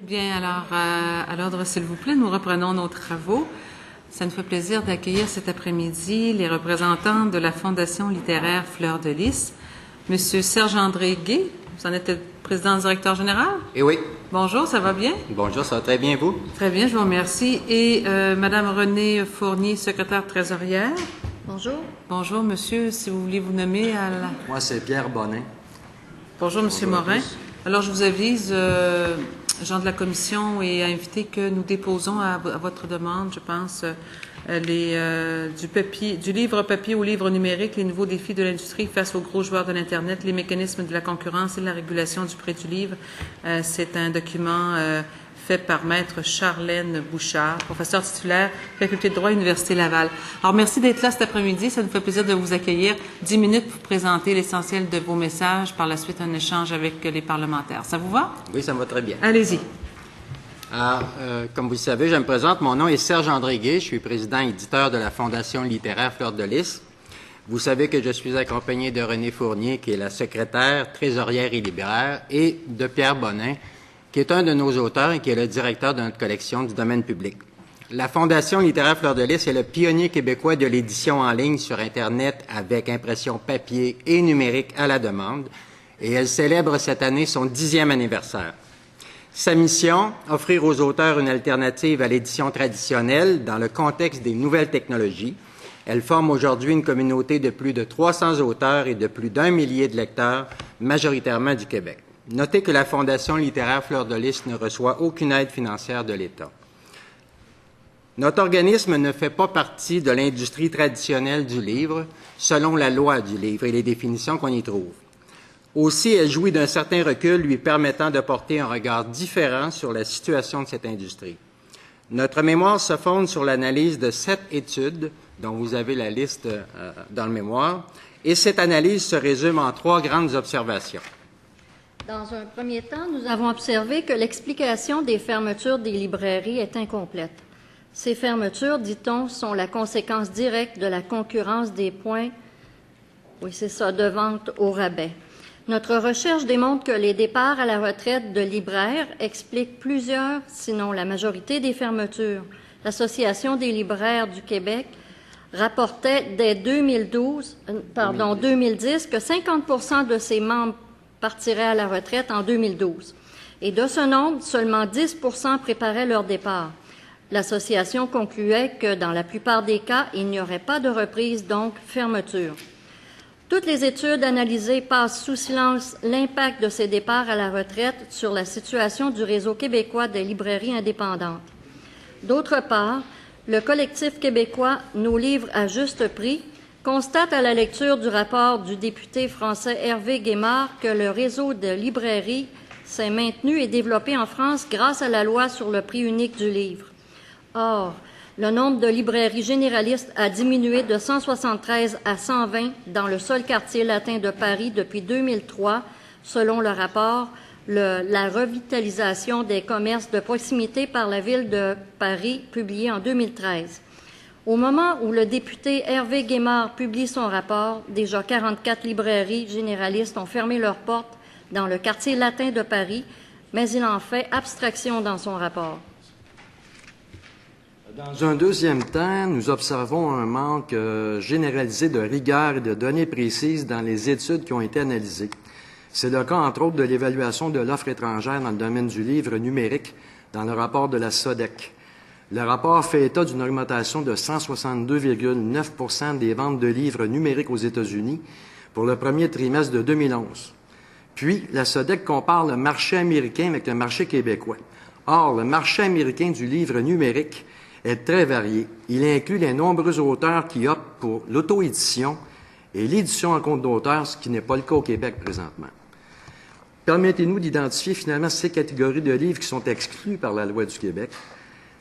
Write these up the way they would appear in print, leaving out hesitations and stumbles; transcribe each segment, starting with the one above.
Bien, alors, à l'ordre, s'il vous plaît, nous reprenons nos travaux. Ça nous fait plaisir d'accueillir cet après-midi les représentants de la Fondation littéraire Fleur de Lys. Monsieur Serge-André Gué, vous en êtes le président-directeur général? Eh oui. Bonjour, ça va bien? Bonjour, ça va très bien, vous? Très bien, je vous remercie. Et Madame Renée Fournier, secrétaire trésorière. Bonjour. Bonjour, monsieur, si vous voulez vous nommer à la... Moi, c'est Pierre Bonnin. Bonjour, monsieur Morin. Alors, je vous avise, gens de la commission, et à inviter que nous déposons à votre demande, je pense, du livre papier au livre numérique, les nouveaux défis de l'industrie face aux gros joueurs de l'Internet, les mécanismes de la concurrence et de la régulation du prix du livre. C'est un document fait par Maître Charlène Bouchard, professeur titulaire, Faculté de droit, Université Laval. Alors, merci d'être là cet après-midi. Ça nous fait plaisir de vous accueillir. 10 minutes pour présenter l'essentiel de vos messages. Par la suite, un échange avec les parlementaires. Ça vous va? Oui, ça me va très bien. Allez-y. Alors, comme vous le savez, je me présente. Mon nom est Serge-André Gué. Je suis président éditeur de la Fondation littéraire Fleur de Lys. Vous savez que je suis accompagné de Renée Fournier, qui est la secrétaire, trésorière et libraire, et de Pierre Bonnin, qui est un de nos auteurs et qui est le directeur de notre collection du domaine public. La Fondation littéraire Fleur de Lys est le pionnier québécois de l'édition en ligne sur Internet avec impression papier et numérique à la demande, et elle célèbre cette année son 10e anniversaire. Sa mission, offrir aux auteurs une alternative à l'édition traditionnelle dans le contexte des nouvelles technologies. Elle forme aujourd'hui une communauté de plus de 300 auteurs et de plus d'1 millier de lecteurs, majoritairement du Québec. Notez que la Fondation littéraire Fleur de Lys ne reçoit aucune aide financière de l'État. Notre organisme ne fait pas partie de l'industrie traditionnelle du livre, selon la loi du livre et les définitions qu'on y trouve. Aussi, elle jouit d'un certain recul lui permettant de porter un regard différent sur la situation de cette industrie. Notre mémoire se fonde sur l'analyse de 7 études, dont vous avez la liste dans le mémoire, et cette analyse se résume en 3 grandes observations. Dans un premier temps, nous avons observé que l'explication des fermetures des librairies est incomplète. Ces fermetures, dit-on, sont la conséquence directe de la concurrence des points, de vente au rabais. Notre recherche démontre que les départs à la retraite de libraires expliquent plusieurs, sinon la majorité des fermetures. L'Association des libraires du Québec rapportait dès 2010 que 50% de ses membres partiraient à la retraite en 2012. Et de ce nombre, seulement 10% préparaient leur départ. L'association concluait que, dans la plupart des cas, il n'y aurait pas de reprise, donc fermeture. Toutes les études analysées passent sous silence l'impact de ces départs à la retraite sur la situation du réseau québécois des librairies indépendantes. D'autre part, le collectif québécois Nos livres à juste prix constate à la lecture du rapport du député français Hervé Guémard que le réseau de librairies s'est maintenu et développé en France grâce à la loi sur le prix unique du livre. Or, le nombre de librairies généralistes a diminué de 173 à 120 dans le seul quartier latin de Paris depuis 2003, selon le rapport La revitalisation des commerces de proximité par la ville de Paris, publié en 2013. Au moment où le député Hervé Guémard publie son rapport, déjà 44 librairies généralistes ont fermé leurs portes dans le quartier latin de Paris, mais il en fait abstraction dans son rapport. Dans un deuxième temps, nous observons un manque généralisé de rigueur et de données précises dans les études qui ont été analysées. C'est le cas, entre autres, de l'évaluation de l'offre étrangère dans le domaine du livre numérique dans le rapport de la SODEC. Le rapport fait état d'une augmentation de 162,9 % des ventes de livres numériques aux États-Unis pour le premier trimestre de 2011. Puis, la SODEC compare le marché américain avec le marché québécois. Or, le marché américain du livre numérique est très varié. Il inclut les nombreux auteurs qui optent pour l'auto-édition et l'édition en compte d'auteur, ce qui n'est pas le cas au Québec présentement. Permettez-nous d'identifier finalement ces catégories de livres qui sont exclus par la loi du Québec.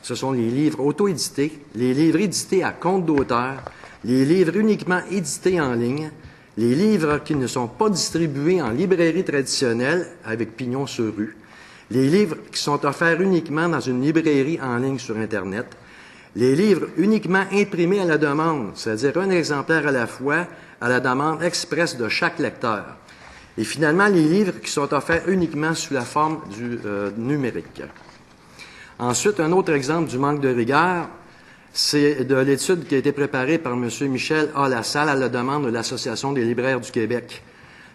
Ce sont les livres auto-édités, les livres édités à compte d'auteur, les livres uniquement édités en ligne, les livres qui ne sont pas distribués en librairie traditionnelle avec pignon sur rue, les livres qui sont offerts uniquement dans une librairie en ligne sur Internet, les livres uniquement imprimés à la demande, c'est-à-dire un exemplaire à la fois à la demande expresse de chaque lecteur, et finalement les livres qui sont offerts uniquement sous la forme du numérique. Ensuite, un autre exemple du manque de rigueur, c'est de l'étude qui a été préparée par M. Michel A. Lassalle à la demande de l'Association des libraires du Québec.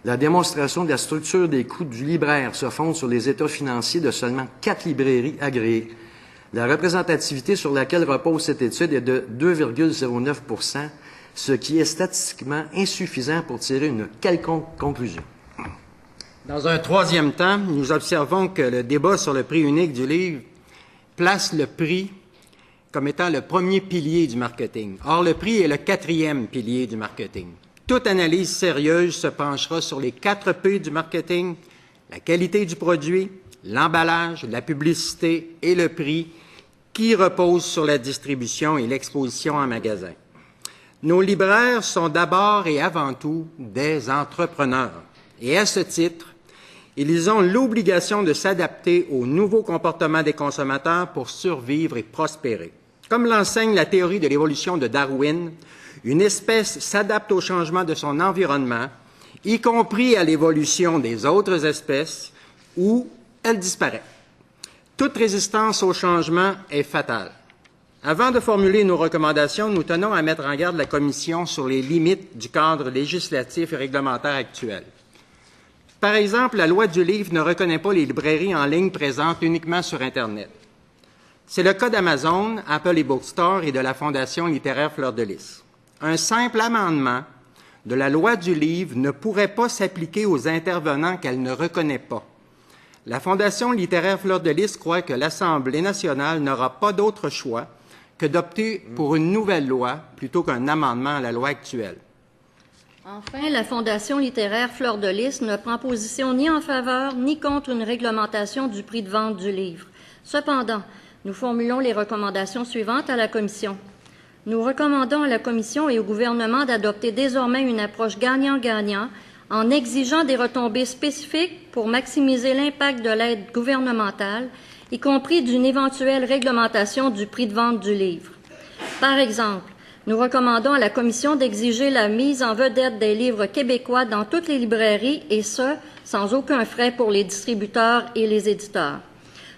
La démonstration de la structure des coûts du libraire se fonde sur les états financiers de seulement 4 librairies agréées. La représentativité sur laquelle repose cette étude est de 2,09 %, ce qui est statistiquement insuffisant pour tirer une quelconque conclusion. Dans un troisième temps, nous observons que le débat sur le prix unique du livre place le prix comme étant le premier pilier du marketing. Or, le prix est le 4e pilier du marketing. Toute analyse sérieuse se penchera sur les 4 P du marketing, la qualité du produit, l'emballage, la publicité et le prix, qui reposent sur la distribution et l'exposition en magasin. Nos libraires sont d'abord et avant tout des entrepreneurs. Et à ce titre, ils ont l'obligation de s'adapter aux nouveaux comportements des consommateurs pour survivre et prospérer. Comme l'enseigne la théorie de l'évolution de Darwin, une espèce s'adapte au changement de son environnement, y compris à l'évolution des autres espèces, ou elle disparaît. Toute résistance au changement est fatale. Avant de formuler nos recommandations, nous tenons à mettre en garde la Commission sur les limites du cadre législatif et réglementaire actuel. Par exemple, la loi du livre ne reconnaît pas les librairies en ligne présentes uniquement sur Internet. C'est le cas d'Amazon, Apple eBookstore et de la Fondation littéraire Fleur de Lys. Un simple amendement de la loi du livre ne pourrait pas s'appliquer aux intervenants qu'elle ne reconnaît pas. La Fondation littéraire Fleur de Lys croit que l'Assemblée nationale n'aura pas d'autre choix que d'opter pour une nouvelle loi plutôt qu'un amendement à la loi actuelle. Enfin, la Fondation littéraire Fleur de Lys ne prend position ni en faveur ni contre une réglementation du prix de vente du livre. Cependant, nous formulons les recommandations suivantes à la Commission. Nous recommandons à la Commission et au gouvernement d'adopter désormais une approche gagnant-gagnant en exigeant des retombées spécifiques pour maximiser l'impact de l'aide gouvernementale, y compris d'une éventuelle réglementation du prix de vente du livre. Par exemple, nous recommandons à la Commission d'exiger la mise en vedette des livres québécois dans toutes les librairies, et ce, sans aucun frais pour les distributeurs et les éditeurs.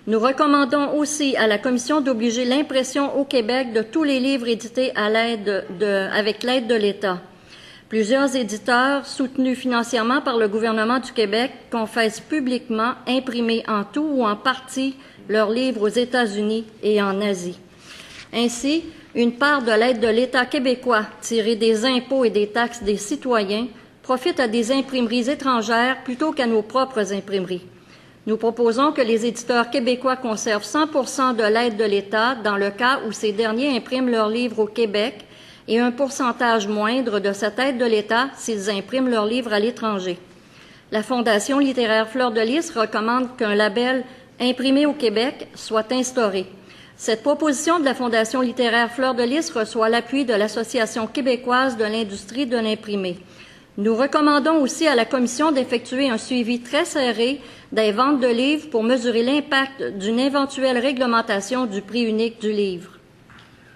Nous recommandons aussi à la Commission d'obliger l'impression au Québec de tous les livres édités avec l'aide de l'État. Plusieurs éditeurs, soutenus financièrement par le gouvernement du Québec, confessent publiquement imprimer en tout ou en partie leurs livres aux États-Unis et en Asie. Ainsi, une part de l'aide de l'État québécois, tirée des impôts et des taxes des citoyens, profite à des imprimeries étrangères plutôt qu'à nos propres imprimeries. Nous proposons que les éditeurs québécois conservent 100% de l'aide de l'État dans le cas où ces derniers impriment leurs livres au Québec et un pourcentage moindre de cette aide de l'État s'ils impriment leurs livres à l'étranger. La Fondation littéraire Fleur de Lys recommande qu'un label « Imprimé au Québec » soit instauré. Cette proposition de la Fondation littéraire Fleur de Lys reçoit l'appui de l'Association québécoise de l'industrie de l'imprimé. Nous recommandons aussi à la Commission d'effectuer un suivi très serré des ventes de livres pour mesurer l'impact d'une éventuelle réglementation du prix unique du livre.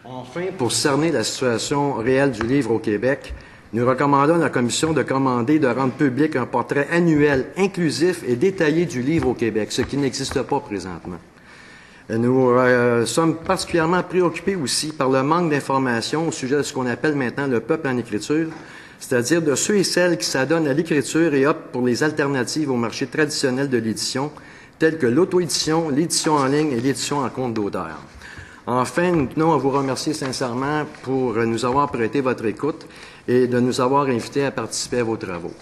Enfin, pour cerner la situation réelle du livre au Québec, nous recommandons à la Commission de commander de rendre public un portrait annuel inclusif et détaillé du livre au Québec, ce qui n'existe pas présentement. Nous sommes particulièrement préoccupés aussi par le manque d'informations au sujet de ce qu'on appelle maintenant le peuple en écriture, c'est-à-dire de ceux et celles qui s'adonnent à l'écriture et optent pour les alternatives au marché traditionnel de l'édition, telles que l'auto-édition, l'édition en ligne et l'édition en compte d'auteur. Enfin, nous tenons à vous remercier sincèrement pour nous avoir prêté votre écoute et de nous avoir invités à participer à vos travaux.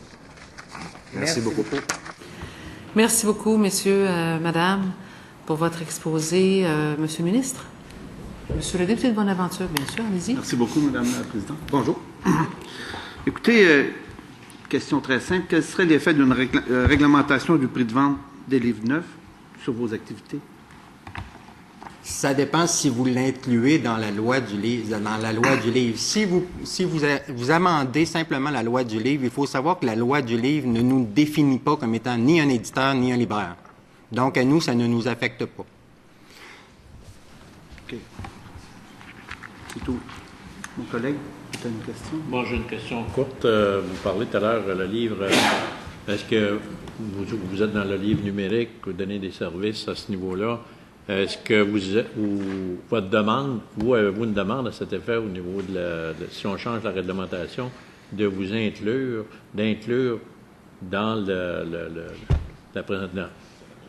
Merci beaucoup. Merci beaucoup, messieurs, madame, pour votre exposé. Monsieur le ministre? Monsieur le député de Bonaventure, bien sûr, allez-y. Merci beaucoup, Madame la Présidente. Bonjour. Écoutez, question très simple. Quel serait l'effet d'une réglementation du prix de vente des livres neufs sur vos activités? Ça dépend si vous l'incluez dans la loi du livre. Si vous amendez simplement la loi du livre, il faut savoir que la loi du livre ne nous définit pas comme étant ni un éditeur ni un libraire. Donc, à nous, ça ne nous affecte pas. OK. C'est tout. Mon collègue, tu as une question? Moi, j'ai une question courte. Vous parlez tout à l'heure, le livre. Est-ce que vous êtes dans le livre numérique, vous donnez des services à ce niveau-là? Est-ce que votre demande, vous avez-vous une demande à cet effet au niveau si on change la réglementation, de vous d'inclure dans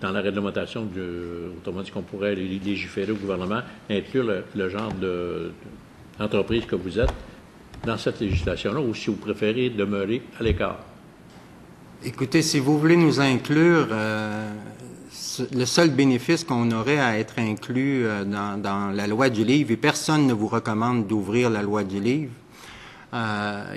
dans la réglementation, autrement dit qu'on pourrait légiférer au gouvernement, inclure le genre d'entreprise que vous êtes dans cette législation-là, ou si vous préférez demeurer à l'écart? Écoutez, si vous voulez nous inclure, le seul bénéfice qu'on aurait à être inclus dans la loi du livre, et personne ne vous recommande d'ouvrir la loi du livre,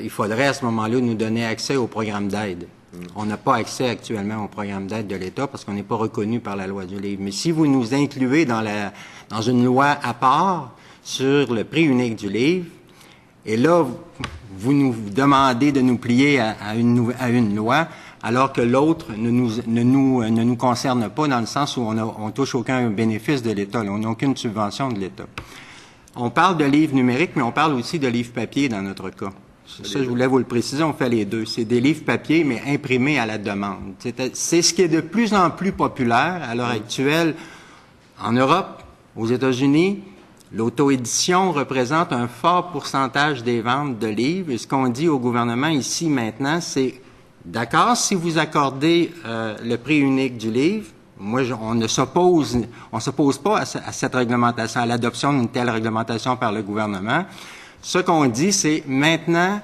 il faudrait à ce moment-là nous donner accès au programme d'aide. On n'a pas accès actuellement au programme d'aide de l'État parce qu'on n'est pas reconnu par la loi du livre. Mais si vous nous incluez dans une loi à part sur le prix unique du livre, et là, vous nous demandez de nous plier à une loi, alors que l'autre ne nous concerne pas dans le sens où on touche aucun bénéfice de l'État, on n'a aucune subvention de l'État. On parle de livres numériques, mais on parle aussi de livres papier dans notre cas. Ça, je voulais vous le préciser, on fait les deux. C'est des livres papier, mais imprimés à la demande. C'est ce qui est de plus en plus populaire à l'heure actuelle en Europe, aux États-Unis. L'auto-édition représente un fort pourcentage des ventes de livres. Et ce qu'on dit au gouvernement ici maintenant, c'est d'accord si vous accordez le prix unique du livre. Moi, on ne s'oppose pas à cette réglementation, à l'adoption d'une telle réglementation par le gouvernement. Ce qu'on dit, c'est maintenant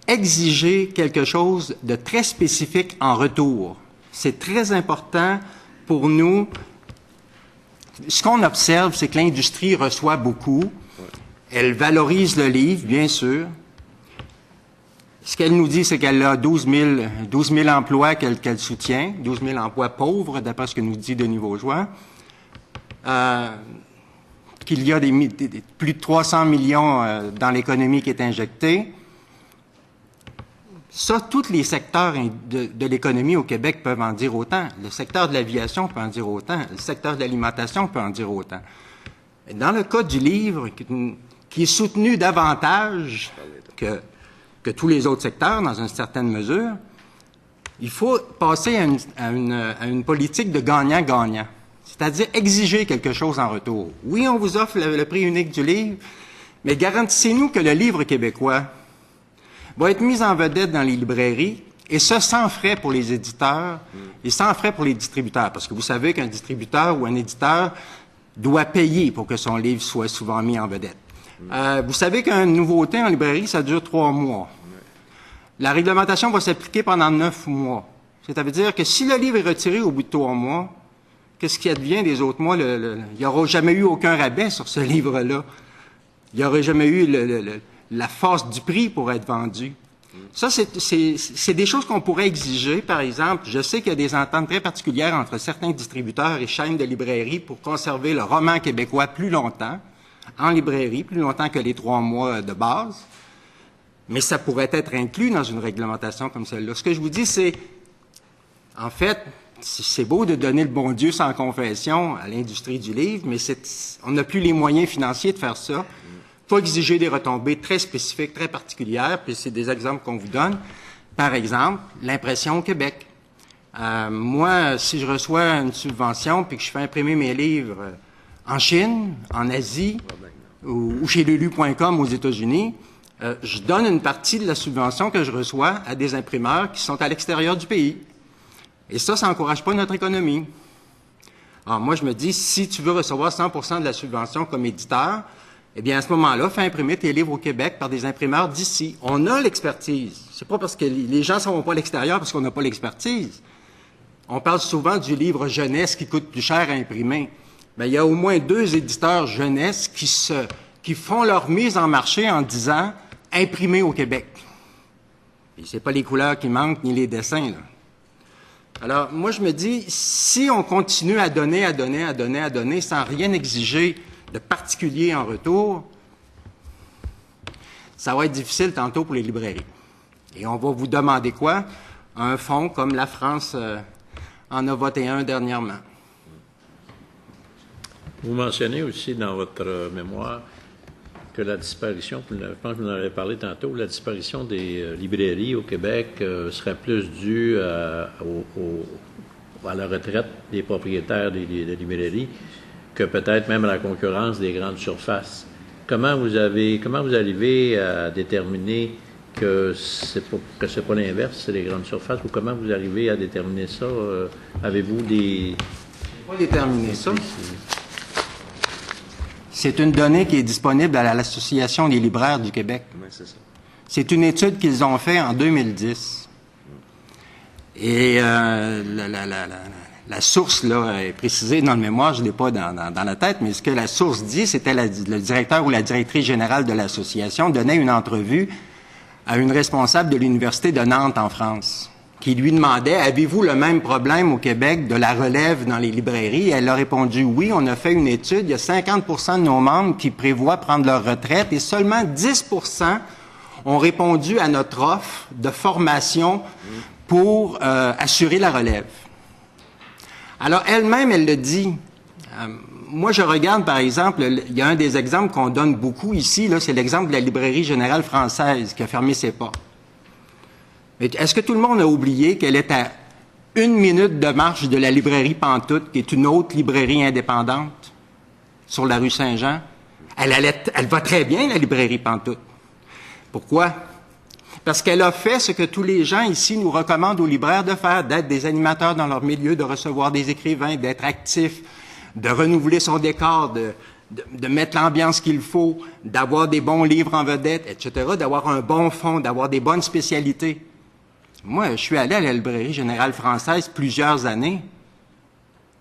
exiger quelque chose de très spécifique en retour. C'est très important pour nous. Ce qu'on observe, c'est que l'industrie reçoit beaucoup. Elle valorise le livre, bien sûr. Ce qu'elle nous dit, c'est qu'elle a 12 000 emplois qu'elle soutient, 12 000 emplois pauvres, d'après ce que nous dit Denis Vaugeois. Qu'il y a plus de 300 millions dans l'économie qui est injectée. Ça, tous les secteurs de l'économie au Québec peuvent en dire autant. Le secteur de l'aviation peut en dire autant. Le secteur de l'alimentation peut en dire autant. Dans le cas du livre, qui est soutenu davantage que tous les autres secteurs, dans une certaine mesure, il faut passer à une politique de gagnant-gagnant. C'est-à-dire exiger quelque chose en retour. Oui, on vous offre le prix unique du livre, mais garantissez-nous que le livre québécois va être mis en vedette dans les librairies, et ce, sans frais pour les éditeurs et sans frais pour les distributeurs. Parce que vous savez qu'un distributeur ou un éditeur doit payer pour que son livre soit souvent mis en vedette. Vous savez qu'une nouveauté en librairie, ça dure 3 mois. La réglementation va s'appliquer pendant 9 mois. Ça veut dire que si le livre est retiré au bout de 3 mois, qu'est-ce qui advient des autres mois? Il n'y aura jamais eu aucun rabais sur ce livre-là. Il n'y aurait jamais eu la force du prix pour être vendu. Ça, c'est des choses qu'on pourrait exiger. Par exemple, je sais qu'il y a des ententes très particulières entre certains distributeurs et chaînes de librairies pour conserver le roman québécois plus longtemps, en librairie, plus longtemps que les 3 mois de base. Mais ça pourrait être inclus dans une réglementation comme celle-là. Ce que je vous dis, c'est, en fait, c'est beau de donner le bon Dieu sans confession à l'industrie du livre, mais on n'a plus les moyens financiers de faire ça. Il faut exiger des retombées très spécifiques, très particulières, puis c'est des exemples qu'on vous donne. Par exemple, l'impression au Québec. Moi, si je reçois une subvention puis que je fais imprimer mes livres en Chine, en Asie ou chez lulu.com aux États-Unis, je donne une partie de la subvention que je reçois à des imprimeurs qui sont à l'extérieur du pays. Et ça n'encourage pas notre économie. Alors moi, je me dis, si tu veux recevoir 100% de la subvention comme éditeur, eh bien, à ce moment-là, fais imprimer tes livres au Québec par des imprimeurs d'ici. On a l'expertise. C'est pas parce que les gens ne s'en vont pas à l'extérieur parce qu'on n'a pas l'expertise. On parle souvent du livre jeunesse qui coûte plus cher à imprimer. Bien, il y a au moins 2 éditeurs jeunesse qui font leur mise en marché en disant « imprimer au Québec ». Et c'est pas les couleurs qui manquent ni les dessins, là. Alors, moi, je me dis, si on continue à donner sans rien exiger de particulier en retour, ça va être difficile tantôt pour les librairies. Et on va vous demander quoi? Un fonds comme la France en a voté un dernièrement. Vous mentionnez aussi dans votre mémoire que la disparition, je pense que vous en avez parlé tantôt, la disparition des librairies au Québec serait plus due à la retraite des propriétaires des librairies que peut-être même à la concurrence des grandes surfaces. Comment vous arrivez à déterminer que c'est pas l'inverse, c'est les grandes surfaces, ou comment vous arrivez à déterminer ça? Avez-vous des... Pas déterminer ça. C'est une donnée qui est disponible à l'Association des libraires du Québec. Oui, c'est ça. C'est une étude qu'ils ont faite en 2010. Et la source là est précisée dans le mémoire, je ne l'ai pas dans la tête, mais ce que la source dit, c'était le directeur ou la directrice générale de l'association donnait une entrevue à une responsable de l'Université de Nantes en France, qui lui demandait « Avez-vous le même problème au Québec de la relève dans les librairies? » Elle a répondu « Oui, on a fait une étude, il y a 50 % de nos membres qui prévoient prendre leur retraite et seulement 10 % ont répondu à notre offre de formation pour assurer la relève. » Alors, elle-même, elle le dit. Moi, je regarde, par exemple, il y a un des exemples qu'on donne beaucoup ici, là, c'est l'exemple de la Librairie générale française qui a fermé ses portes. Est-ce que tout le monde a oublié qu'elle est à 1 minute de marche de la librairie Pantoute, qui est une autre librairie indépendante sur la rue Saint-Jean? Elle va très bien, la librairie Pantoute. Pourquoi? Parce qu'elle a fait ce que tous les gens ici nous recommandent aux libraires de faire, d'être des animateurs dans leur milieu, de recevoir des écrivains, d'être actifs, de renouveler son décor, de mettre l'ambiance qu'il faut, d'avoir des bons livres en vedette, etc., d'avoir un bon fond, d'avoir des bonnes spécialités. Moi, je suis allé à la Librairie générale française plusieurs années.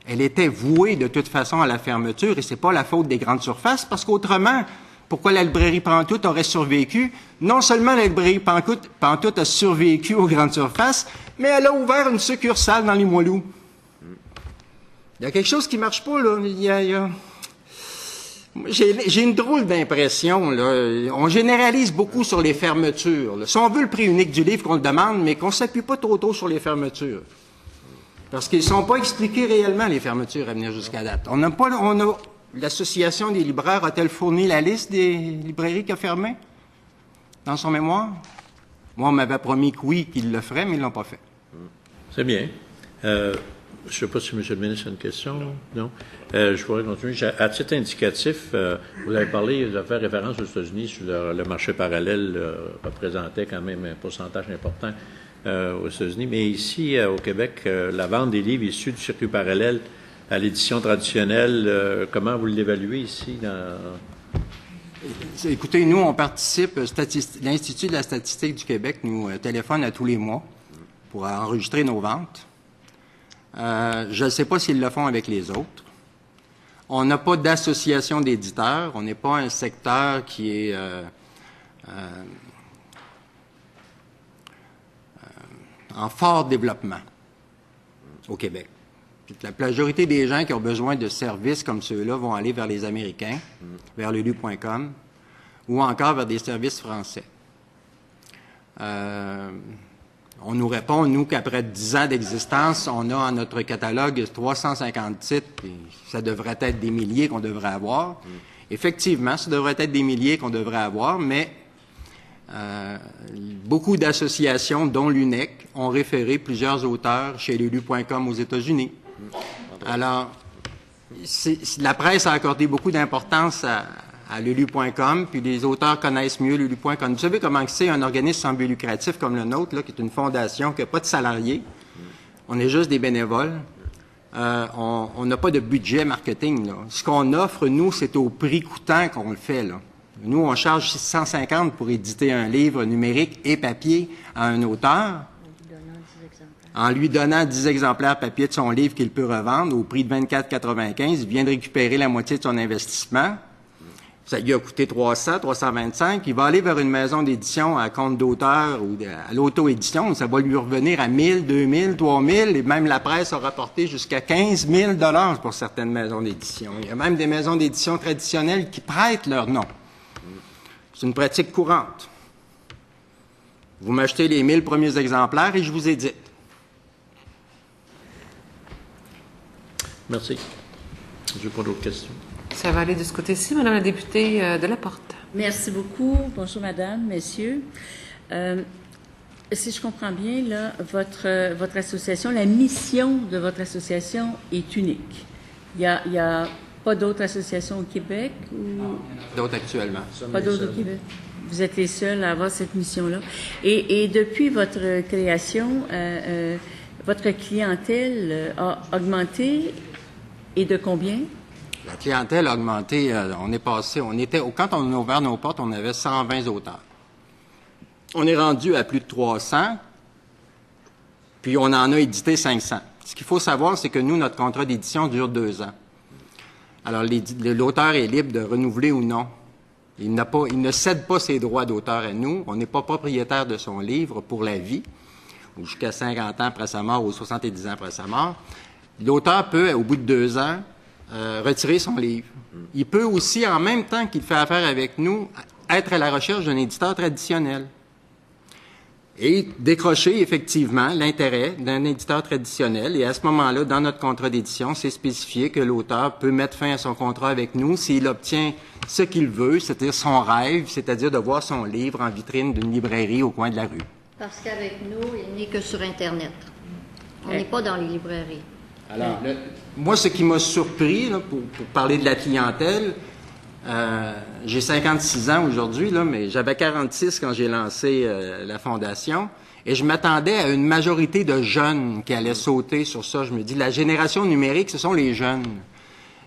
Elle était vouée de toute façon à la fermeture, et c'est pas la faute des grandes surfaces, parce qu'autrement, pourquoi la librairie Pantoute aurait survécu? Non seulement la librairie Pantoute a survécu aux grandes surfaces, mais elle a ouvert une succursale dans Limoilou. Il y a quelque chose qui marche pas, là. J'ai une drôle d'impression, là. On généralise beaucoup sur les fermetures, là. Si on veut le prix unique du livre, qu'on le demande, mais qu'on ne s'appuie pas trop tôt sur les fermetures. Parce qu'ils ne sont pas expliqués réellement, les fermetures à venir jusqu'à date. L'Association des libraires a-t-elle fourni la liste des librairies qui a fermé dans son mémoire? Moi, on m'avait promis que oui, qu'ils le feraient, mais ils ne l'ont pas fait. C'est bien. Je ne sais pas si M. le ministre a une question. Non. Je pourrais continuer. À titre indicatif, vous avez fait référence aux États-Unis sur le marché parallèle représentait quand même un pourcentage important aux États-Unis. Mais ici, au Québec, la vente des livres issus du circuit parallèle à l'édition traditionnelle, comment vous l'évaluez ici? Écoutez, nous, on participe, l'Institut de la statistique du Québec nous téléphone à tous les mois pour enregistrer nos ventes. Je ne sais pas s'ils le font avec les autres. On n'a pas d'association d'éditeurs. On n'est pas un secteur qui est en fort développement au Québec. Puis la majorité des gens qui ont besoin de services comme ceux-là vont aller vers les Américains, vers lulu.com, ou encore vers des services français. On nous répond, nous, qu'après 10 ans d'existence, on a en notre catalogue 350 titres, et ça devrait être des milliers qu'on devrait avoir. Effectivement, ça devrait être des milliers qu'on devrait avoir, mais beaucoup d'associations, dont l'UNEC, ont référé plusieurs auteurs chez lulu.com aux États-Unis. Alors, la presse a accordé beaucoup d'importance à lulu.com, puis les auteurs connaissent mieux lulu.com. Vous savez comment c'est un organisme sans but lucratif comme le nôtre, là, qui est une fondation, qui n'a pas de salariés. On est juste des bénévoles. On n'a pas de budget marketing, là. Ce qu'on offre, nous, c'est au prix coûtant qu'on le fait, là. Nous, on charge 650 pour éditer un livre numérique et papier à un auteur. En lui donnant 10 exemplaires papier de son livre qu'il peut revendre au prix de 24,95, il vient de récupérer la moitié de son investissement. Ça lui a coûté 300, 325. Il va aller vers une maison d'édition à compte d'auteur ou à l'auto-édition. Ça va lui revenir à 1000, 2000, 3000. Et même la presse a rapporté jusqu'à 15 000 $ pour certaines maisons d'édition. Il y a même des maisons d'édition traditionnelles qui prêtent leur nom. C'est une pratique courante. Vous m'achetez les 1000 premiers exemplaires et je vous édite. Merci. Je n'ai pas d'autres questions. Ça va aller de ce côté-ci, Madame la députée de la Porte. Merci beaucoup. Bonjour, Madame, Messieurs. Si je comprends bien, là, votre association, la mission de votre association est unique. Il y a Pas d'autres associations au Québec? Ou... D'autres actuellement. Pas d'autres au Québec? Vous êtes les seuls à avoir cette mission-là. Et depuis votre création, votre clientèle a augmenté et de combien? La clientèle a augmenté. Quand on a ouvert nos portes, on avait 120 auteurs. On est rendu à plus de 300, puis on en a édité 500. Ce qu'il faut savoir, c'est que nous, notre contrat d'édition dure 2 ans. Alors, l'auteur est libre de renouveler ou non. Il ne cède pas ses droits d'auteur à nous. On n'est pas propriétaire de son livre pour la vie, ou jusqu'à 50 ans après sa mort, ou 70 ans après sa mort. L'auteur peut, au bout de 2 ans, retirer son livre. Il peut aussi, en même temps qu'il fait affaire avec nous, être à la recherche d'un éditeur traditionnel et décrocher effectivement l'intérêt d'un éditeur traditionnel. Et à ce moment-là, dans notre contrat d'édition, c'est spécifié que l'auteur peut mettre fin à son contrat avec nous s'il obtient ce qu'il veut, c'est-à-dire son rêve, c'est-à-dire de voir son livre en vitrine d'une librairie au coin de la rue. Parce qu'avec nous, il n'est que sur Internet. On n'est pas dans les librairies. Alors, moi, ce qui m'a surpris, là, pour parler de la clientèle, j'ai 56 ans aujourd'hui, là, mais j'avais 46 quand j'ai lancé la Fondation, et je m'attendais à une majorité de jeunes qui allaient sauter sur ça. Je me dis, la génération numérique, ce sont les jeunes.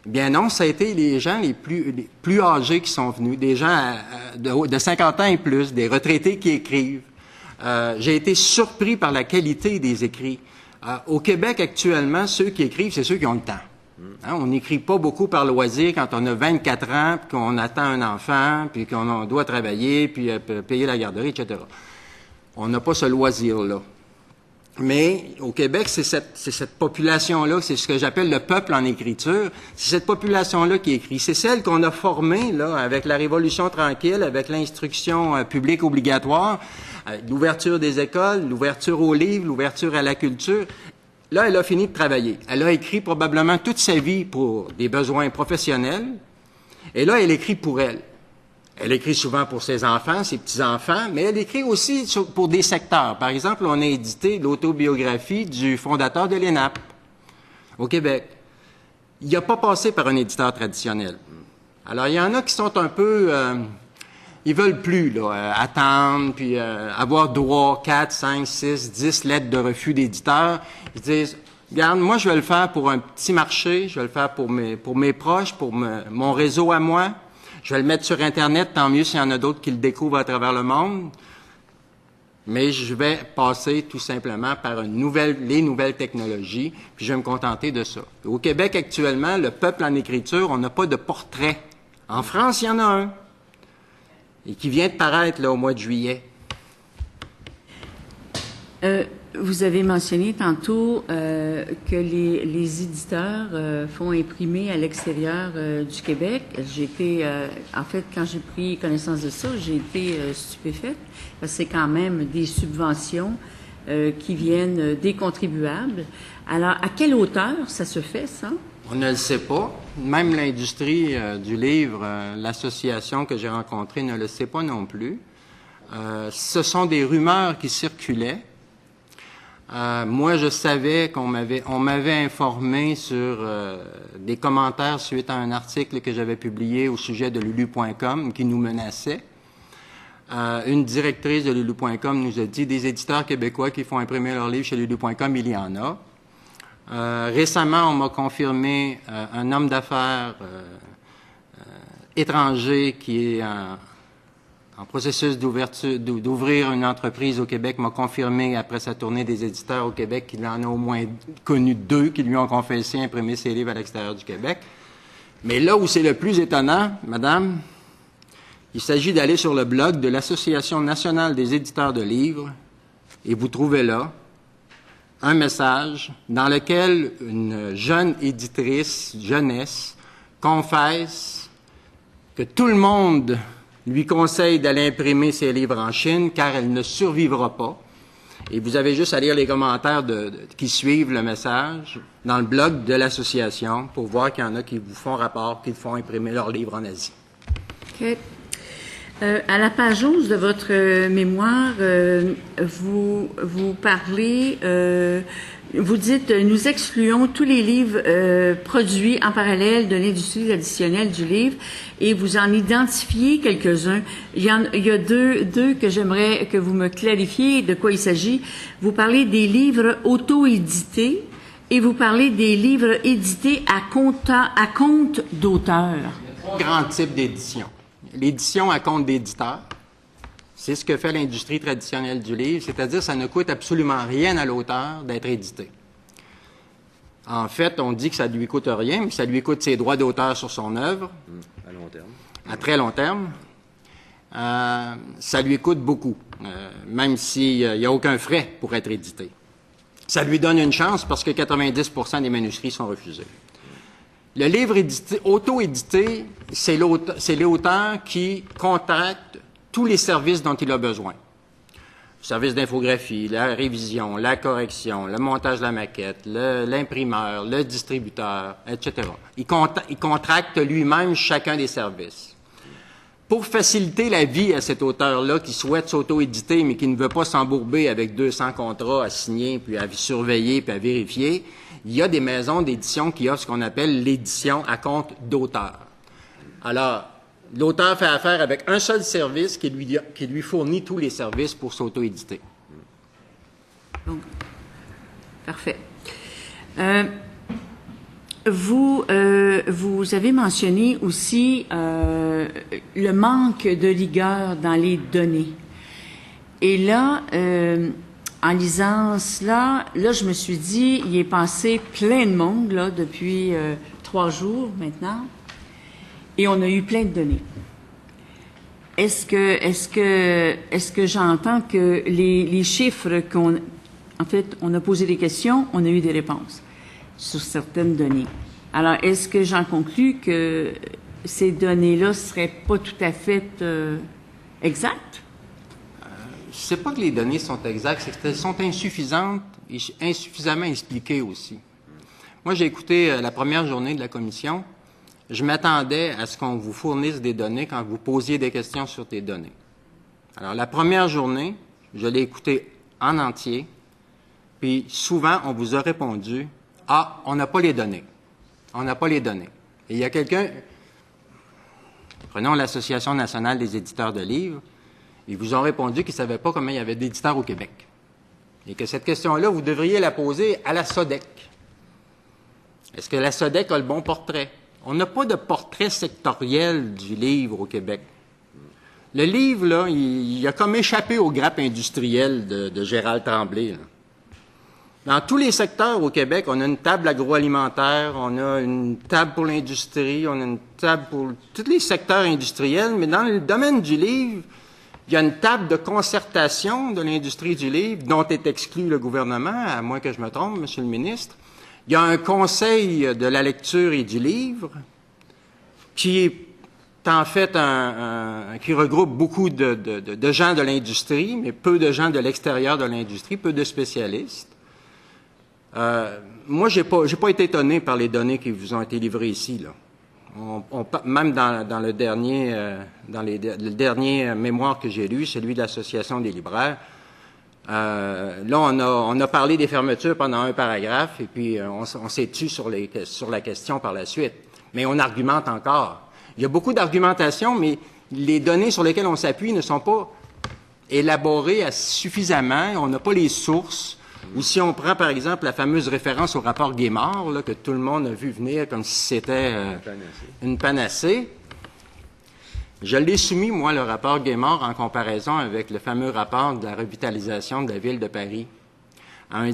Bien non, ça a été les gens les plus âgés qui sont venus, des gens de 50 ans et plus, des retraités qui écrivent. J'ai été surpris par la qualité des écrits. Au Québec, actuellement, ceux qui écrivent, c'est ceux qui ont le temps. Hein, on n'écrit pas beaucoup par loisir quand on a 24 ans, puis qu'on attend un enfant, puis qu'on doit travailler, puis payer la garderie, etc. On n'a pas ce loisir-là. Mais au Québec, c'est cette population-là, c'est ce que j'appelle le peuple en écriture. C'est cette population-là qui écrit. C'est celle qu'on a formée là avec la Révolution tranquille, avec l'instruction publique obligatoire, l'ouverture des écoles, l'ouverture aux livres, l'ouverture à la culture. Là, elle a fini de travailler. Elle a écrit probablement toute sa vie pour des besoins professionnels. Et là, elle écrit pour elle. Elle écrit souvent pour ses enfants, ses petits-enfants, mais elle écrit aussi pour des secteurs. Par exemple, on a édité l'autobiographie du fondateur de l'ENAP au Québec. Il n'a pas passé par un éditeur traditionnel. Alors, il y en a qui sont un peu... ils veulent plus là, attendre, puis avoir 3, 4, 5, 6, 10 lettres de refus d'éditeur. Ils disent, regarde, moi, je vais le faire pour un petit marché, je vais le faire pour mes proches, pour mon réseau à moi. Je vais le mettre sur Internet, tant mieux s'il y en a d'autres qui le découvrent à travers le monde. Mais je vais passer tout simplement par les nouvelles technologies, puis je vais me contenter de ça. Au Québec, actuellement, le peuple en écriture, on n'a pas de portrait. En France, il y en a un. Et qui vient de paraître là, au mois de juillet. Vous avez mentionné tantôt que les éditeurs font imprimer à l'extérieur du Québec. En fait, quand j'ai pris connaissance de ça, j'ai été stupéfaite, parce que c'est quand même des subventions qui viennent des contribuables. Alors, à quelle hauteur ça se fait, ça? On ne le sait pas. Même l'industrie du livre, l'association que j'ai rencontrée ne le sait pas non plus. Ce sont des rumeurs qui circulaient. Moi, je savais on m'avait informé sur des commentaires suite à un article que j'avais publié au sujet de lulu.com qui nous menaçait. Une directrice de lulu.com nous a dit des éditeurs québécois qui font imprimer leurs livres chez lulu.com, il y en a. Récemment, on m'a confirmé un homme d'affaires étranger qui est en processus d'ouvrir une entreprise au Québec, m'a confirmé après sa tournée des éditeurs au Québec qu'il en a au moins connu 2 qui lui ont confessé imprimer ses livres à l'extérieur du Québec. Mais là où c'est le plus étonnant, madame, il s'agit d'aller sur le blog de l'Association nationale des éditeurs de livres et vous trouvez là un message dans lequel une jeune éditrice, jeunesse, confesse que tout le monde lui conseille d'aller imprimer ses livres en Chine car elle ne survivra pas. Et vous avez juste à lire les commentaires qui suivent le message dans le blog de l'association pour voir qu'il y en a qui vous font rapport, qu'ils font imprimer leurs livres en Asie. OK. À la page 11 de votre mémoire, vous parlez, vous dites, nous excluons tous les livres produits en parallèle de l'industrie traditionnelle du livre, et vous en identifiez quelques-uns. Il y a deux que j'aimerais que vous me clarifiez de quoi il s'agit. Vous parlez des livres auto-édités et vous parlez des livres édités à compte d'auteur. Grand type d'édition. L'édition à compte d'éditeur, c'est ce que fait l'industrie traditionnelle du livre, c'est-à-dire ça ne coûte absolument rien à l'auteur d'être édité. En fait, on dit que ça ne lui coûte rien, mais ça lui coûte ses droits d'auteur sur son œuvre. À long terme. À très long terme. Ça lui coûte beaucoup, même s'il n'y a aucun frais pour être édité. Ça lui donne une chance parce que 90% des manuscrits sont refusés. Le livre auto-édité, c'est l'auteur qui contracte tous les services dont il a besoin. Le service d'infographie, la révision, la correction, le montage de la maquette, l'imprimeur, le distributeur, etc. Il contracte lui-même chacun des services. Pour faciliter la vie à cet auteur-là qui souhaite s'auto-éditer, mais qui ne veut pas s'embourber avec 200 contrats à signer, puis à surveiller, puis à vérifier, il y a des maisons d'édition qui offrent ce qu'on appelle l'édition à compte d'auteur. Alors, l'auteur fait affaire avec un seul service qui lui fournit tous les services pour s'auto-éditer. Donc, parfait. Vous avez mentionné aussi le manque de rigueur dans les données. Et là, en lisant cela, là, je me suis dit, il est passé plein de monde, là, depuis 3 jours maintenant, et on a eu plein de données. Est-ce que j'entends que les chiffres en fait, on a posé des questions, on a eu des réponses sur certaines données. Alors, est-ce que j'en conclus que ces données-là ne seraient pas tout à fait exactes? Je ne sais pas que les données sont exactes, c'est qu'elles sont insuffisantes et insuffisamment expliquées aussi. Moi, j'ai écouté la première journée de la commission. Je m'attendais à ce qu'on vous fournisse des données quand vous posiez des questions sur tes données. Alors, la première journée, je l'ai écoutée en entier, puis souvent, on vous a répondu « Ah, on n'a pas les données. On n'a pas les données. » Et il y a quelqu'un, prenons l'Association nationale des éditeurs de livres, ils vous ont répondu qu'ils ne savaient pas combien il y avait d'éditeurs au Québec. Et que cette question-là, vous devriez la poser à la SODEC. Est-ce que la SODEC a le bon portrait? On n'a pas de portrait sectoriel du livre au Québec. Le livre, là, il a comme échappé aux grappes industrielles de Gérald Tremblay, là. Dans tous les secteurs au Québec, on a une table agroalimentaire, on a une table pour l'industrie, on a une table pour tous les secteurs industriels, mais dans le domaine du livre, il y a une table de concertation de l'industrie du livre dont est exclu le gouvernement, à moins que je me trompe, Monsieur le ministre. Il y a un conseil de la lecture et du livre qui est en fait qui regroupe beaucoup de gens de l'industrie, mais peu de gens de l'extérieur de l'industrie, peu de spécialistes. Moi, j'ai pas été étonné par les données qui vous ont été livrées ici, là. Même dans le dernier mémoire que j'ai lu, celui de l'Association des libraires, là, on a parlé des fermetures pendant un paragraphe, et puis on s'est tué sur la question par la suite. Mais on argumente encore. Il y a beaucoup d'argumentation, mais les données sur lesquelles on s'appuie ne sont pas élaborées suffisamment. On n'a pas les sources. Ou si on prend, par exemple, la fameuse référence au rapport Guémard, là, que tout le monde a vu venir comme si c'était une panacée. Je l'ai soumis, moi, le rapport Guémard, en comparaison avec le fameux rapport de la revitalisation de la ville de Paris, à un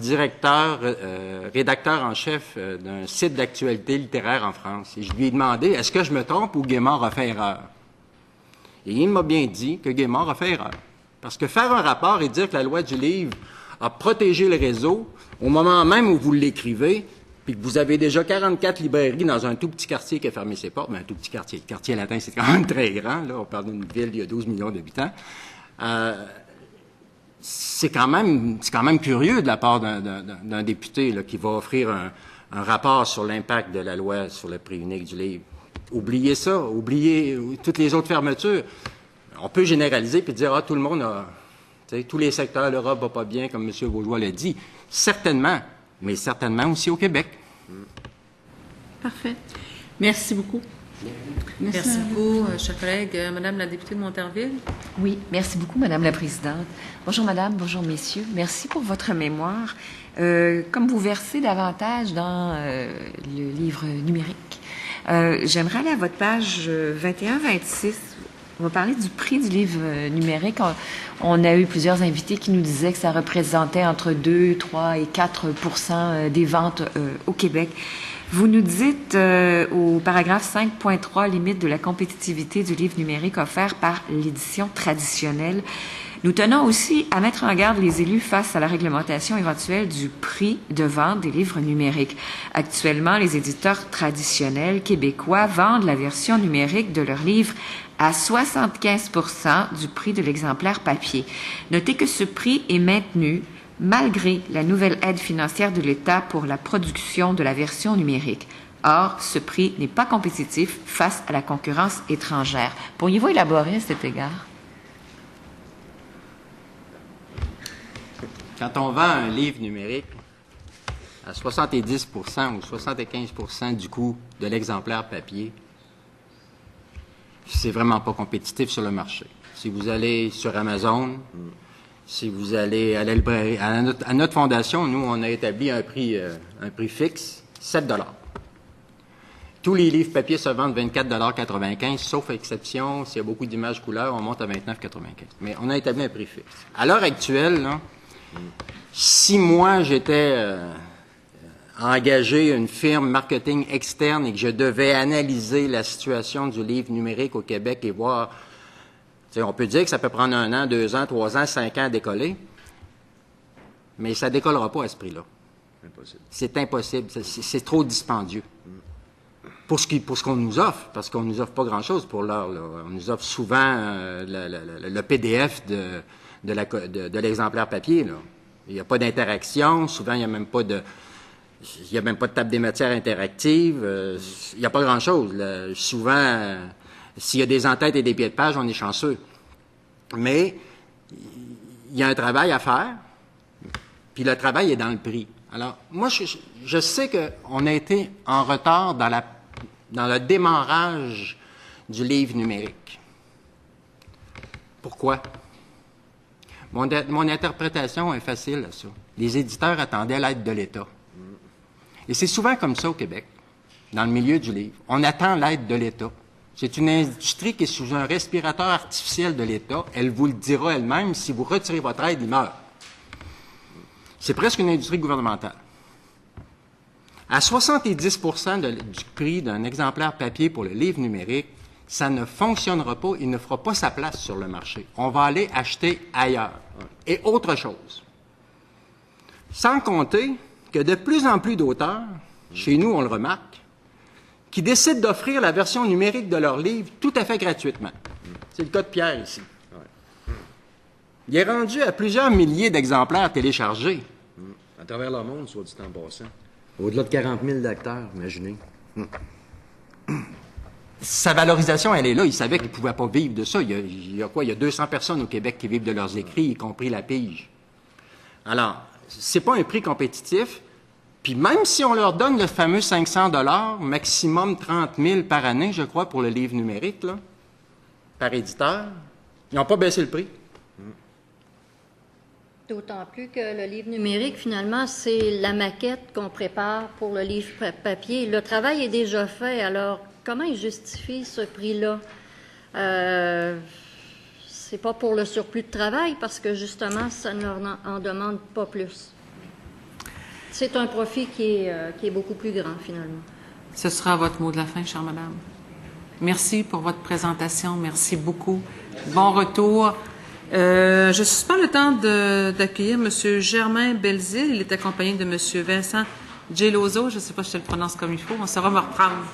rédacteur en chef d'un site d'actualité littéraire en France. Et je lui ai demandé, est-ce que je me trompe ou Guémard a fait erreur? Et il m'a bien dit que Guémard a fait erreur. Parce que faire un rapport et dire que la loi du livre a protégé le réseau, au moment même où vous l'écrivez, puis que vous avez déjà 44 librairies dans un tout petit quartier qui a fermé ses portes, mais un tout petit quartier. Le quartier latin, c'est quand même très grand, là, on parle d'une ville, il y a 12 millions d'habitants. C'est quand même curieux de la part d'un député là, qui va offrir un rapport sur l'impact de la loi sur le prix unique du livre. Oubliez ça, oubliez toutes les autres fermetures. on peut généraliser puis dire, tout le monde a, tous les secteurs, l'Europe va pas bien, comme M. Vaudois l'a dit. Certainement, mais certainement aussi au Québec. Parfait. Merci beaucoup. Merci beaucoup, chers collègues. Madame la députée de Monterville. Oui, merci beaucoup, Madame la Présidente. Bonjour, Madame, bonjour, Messieurs. Merci pour votre mémoire. Comme vous versez davantage dans le livre numérique, j'aimerais aller à votre page 21-26. On va parler du prix du livre numérique. On a eu plusieurs invités qui nous disaient que ça représentait entre 2, 3 et 4 % des ventes au Québec. Vous nous dites au paragraphe 5.3, limite de la compétitivité du livre numérique offert par l'édition traditionnelle. Nous tenons aussi à mettre en garde les élus face à la réglementation éventuelle du prix de vente des livres numériques. Actuellement, les éditeurs traditionnels québécois vendent la version numérique de leurs livres à 75 % du prix de l'exemplaire papier. Notez que ce prix est maintenu malgré la nouvelle aide financière de l'État pour la production de la version numérique. Or, ce prix n'est pas compétitif face à la concurrence étrangère. Pourriez-vous élaborer à cet égard? Quand on vend un livre numérique à 70 ou 75 % du coût de l'exemplaire papier, c'est vraiment pas compétitif sur le marché. Si vous allez sur Amazon, si vous allez à la librairie, à notre fondation, nous, on a établi un prix fixe, 7 $. Tous les livres papier se vendent 24,95 $, sauf exception, s'il y a beaucoup d'images couleurs, on monte à 29,95 $. Mais on a établi un prix fixe. À l'heure actuelle, là, si moi, j'étais engagé une firme marketing externe et que je devais analyser la situation du livre numérique au Québec et voir, on peut dire que ça peut prendre 1 an, 2 ans, 3 ans, 5 ans à décoller, mais ça ne décollera pas à ce prix-là. Impossible. C'est impossible. C'est trop dispendieux. Pour ce qu'on nous offre, parce qu'on ne nous offre pas grand-chose pour l'heure. On nous offre souvent le PDF de l'exemplaire papier. Là. Il n'y a pas d'interaction. Souvent, il n'y a même pas de table des matières interactive. Il n'y a pas grand-chose. Là. Souvent, s'il y a des entêtes et des pieds de page, on est chanceux. Mais il y a un travail à faire, puis le travail est dans le prix. Alors, moi, je sais qu'on a été en retard dans le démarrage du livre numérique. Pourquoi? Mon interprétation est facile à ça. Les éditeurs attendaient l'aide de l'État. Et c'est souvent comme ça au Québec, dans le milieu du livre. On attend l'aide de l'État. C'est une industrie qui est sous un respirateur artificiel de l'État. Elle vous le dira elle-même. Si vous retirez votre aide, il meurt. C'est presque une industrie gouvernementale. À 70 % du prix d'un exemplaire papier pour le livre numérique, ça ne fonctionnera pas, il ne fera pas sa place sur le marché. On va aller acheter ailleurs. Et autre chose. Sans compter que de plus en plus d'auteurs, chez nous on le remarque, qui décident d'offrir la version numérique de leur livre tout à fait gratuitement. C'est le cas de Pierre ici. Il est rendu à plusieurs milliers d'exemplaires téléchargés. À travers le monde, soit dit en passant. Au-delà de 40 000 lecteurs, imaginez. Sa valorisation, elle est là. Il savait qu'il ne pouvait pas vivre de ça. Il y a 200 personnes au Québec qui vivent de leurs écrits, y compris la pige. Alors, c'est pas un prix compétitif. Puis même si on leur donne le fameux 500 $, maximum 30 000 par année, je crois, pour le livre numérique, là, par éditeur, ils n'ont pas baissé le prix. D'autant plus que le livre numérique, finalement, c'est la maquette qu'on prépare pour le livre papier. Le travail est déjà fait, alors comment ils justifient ce prix-là? C'est pas pour le surplus de travail, parce que justement, ça ne leur en demande pas plus. C'est un profit qui est beaucoup plus grand, finalement. Ce sera votre mot de la fin, chère madame. Merci pour votre présentation. Merci beaucoup. Bon retour. Je suspends le temps d'accueillir M. Germain Belzile. Il est accompagné de M. Vincent Geloso. Je ne sais pas si je le prononce comme il faut. On saura me reprendre.